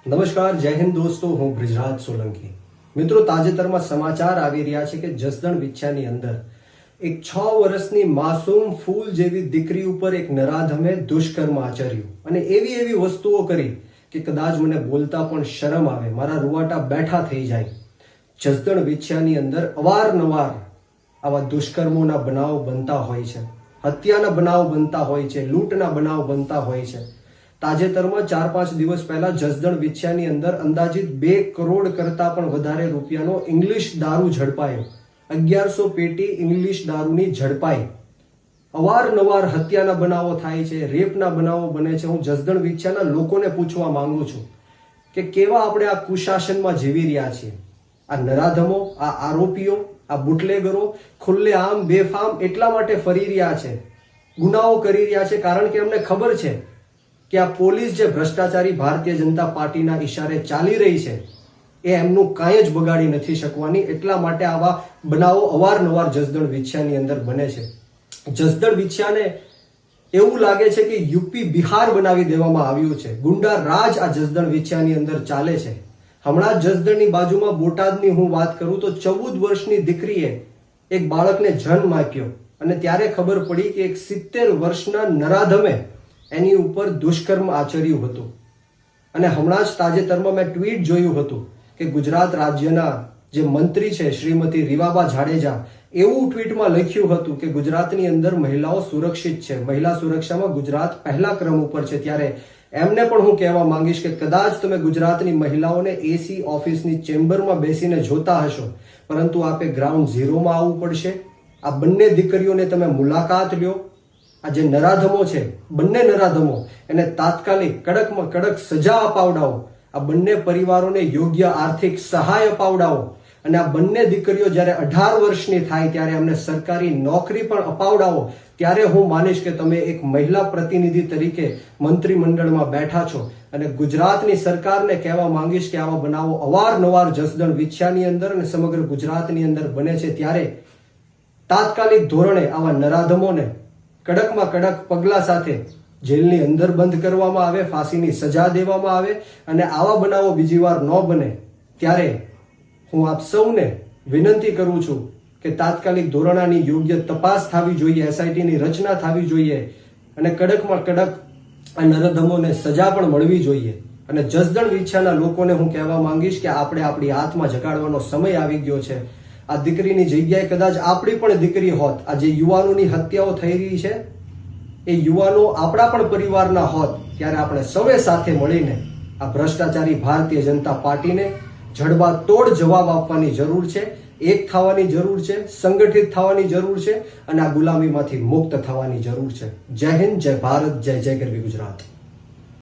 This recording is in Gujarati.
નમસ્કાર, જય હિન્દ દોસ્તો, હું બ્રિજરાજ સોલંકી. મિત્રો, તાજેતરમાં સમાચાર આવી રહ્યા છે કે જસદણ વિછ્યાની અંદર એક 6 વર્ષની માસૂમ ફૂલ જેવી દીકરી ઉપર એક નરાધમે દુષ્કર્મ આચર્યું અને એવી વસ્તુઓ કરી કે કદાચ મને બોલતા પણ શરમ આવે, મારા રૂવાટા બેઠા થઈ જાય. જસદણ વિછ્યાની અંદર અવારનવાર આવા દુષ્કર્મોના બનાવ બનતા હોય છે, હત્યાના બનાવ બનતા હોય છે, લૂંટના બનાવ બનતા હોય છે. તાજેતરમાં 4-5 દિવસ પહેલા જસદણ વિછ્યાની અંદર અંદાજિત 2 કરોડ કરતા પણ વધારે રૂપિયાનો ઇંગ્લિશ દારૂ ઝડપાયો. 1100 પેટી ઇંગ્લિશ દારૂની ઝડપાઈ. અવારનવાર હત્યાના બનાવો થાય છે, રેપના બનાવો બને છે. હું જસદણ વિછ્યાના લોકોને પૂછવા માંગુ છું કે કેવા આપણે આ કુશાસનમાં જીવી રહ્યા છીએ. આ નરાધમો, આ આરોપીઓ, આ બુટલેગરો ખુલ્લેઆમ બેફામ એટલા માટે ફરી રહ્યા છે, ગુનાઓ કરી રહ્યા છે કારણ કે અમને ખબર છે કે આ પોલીસ જે ભ્રષ્ટાચારી ભારતીય જનતા પાર્ટીના ઈશારે ચાલી રહી છે એ એમનું કાંઈ જ બગાડી નથી શકવાની. એટલા માટે આવા બનાવો અવારનવાર જસદણ વિછ્યાની અંદર બને છે. જસદણ વિછ્યાને એવું લાગે છે કે યુપી બિહાર બનાવી દેવામાં આવ્યું છે. ગુંડા રાજ આ જસદણ વિછ્યાની અંદર ચાલે છે. હમણાં જ જસદણની બાજુમાં બોટાદની હું વાત કરું તો 14 વર્ષની દીકરીએ એક બાળકને જન્મ આપ્યો અને ત્યારે ખબર પડી કે એક 70 વર્ષના નરાધમે એની ઉપર દુષ્કર્મ આચર્યું હતું. અને હમણાં જ તાજેતરમાં મેં ટ્વીટ જોયું હતું કે ગુજરાત રાજ્યના જે મંત્રી છે શ્રીમતી રીવાબા જાડેજા એવું ટ્વીટમાં લખ્યું હતું કે ગુજરાતની અંદર મહિલાઓ સુરક્ષિત છે, મહિલા સુરક્ષામાં ગુજરાત પહેલા ક્રમ ઉપર છે. ત્યારે એમને પણ હું કહેવા માંગીશ કે કદાચ તમે ગુજરાતની મહિલાઓને એસી ઓફિસની ચેમ્બરમાં બેસીને જોતા હશો, પરંતુ આપે ગ્રાઉન્ડ ઝીરોમાં આવવું પડશે. આ બંને દીકરીઓને તમે મુલાકાત લ્યો. આ જે નરાધમો છે, બંને નરાધમો, એને તાત્કાલિક કડકમાં કડક સજા અપાવડાવો. આ બંને પરિવારોને યોગ્ય આર્થિક સહાય અપાવડાવો અને આ બંને દીકરીઓ જ્યારે 18 વર્ષની થાય ત્યારે અમને સરકારી નોકરી પણ અપાવડાવો. ત્યારે હું માનીશ કે તમે એક મહિલા પ્રતિનિધિ તરીકે મંત્રીમંડળમાં બેઠા છો. અને ગુજરાતની સરકારને કહેવા માંગીશ કે આવા બનાવો અવારનવાર જસદણ વિછ્યાની અંદર અને સમગ્ર ગુજરાતની અંદર બને છે. ત્યારે તાત્કાલિક ધોરણે આવા નરાધમોને કડકમાં કડક પગલા સાથે જેલની અંદર બંધ કરવામાં આવે, ફાંસીની સજા દેવામાં આવે અને આવા બનાવો બીજી વાર ન બને. ત્યારે હું આપ સૌને વિનંતી કરું છું કે તાત્કાલિક ધોરણની યોગ્ય તપાસ થવી જોઈએ, એસઆઈટીની રચના થવી જોઈએ અને કડકમાં કડક આ નરાધમોને સજા પણ મળવી જોઈએ. અને જસદણ વિછ્યાના લોકોને હું કહેવા માંગીશ કે આપણે આપણી આત્મા જગાડવાનો સમય આવી ગયો છે. આ દીકરીની જગ્યાએ કદાચ આપણી પણ દીકરી હોત, આ જે યુવાનોની હત્યાઓ થઈ રહી છે એ યુવાનો આપણા પણ પરિવારના હોત, ત્યારે આપણે સૌએ સાથે મળીને આ ભ્રષ્ટાચારી ભારતીય જનતા પાર્ટીને જડબાતોડ જવાબ આપવાની જરૂર છે. એક થવાની જરૂર છે, સંગઠિત થવાની જરૂર છે અને આ ગુલામીમાંથી મુક્ત થવાની જરૂર છે. જય હિન્દ, જય ભારત, જય જય ગરવી ગુજરાત.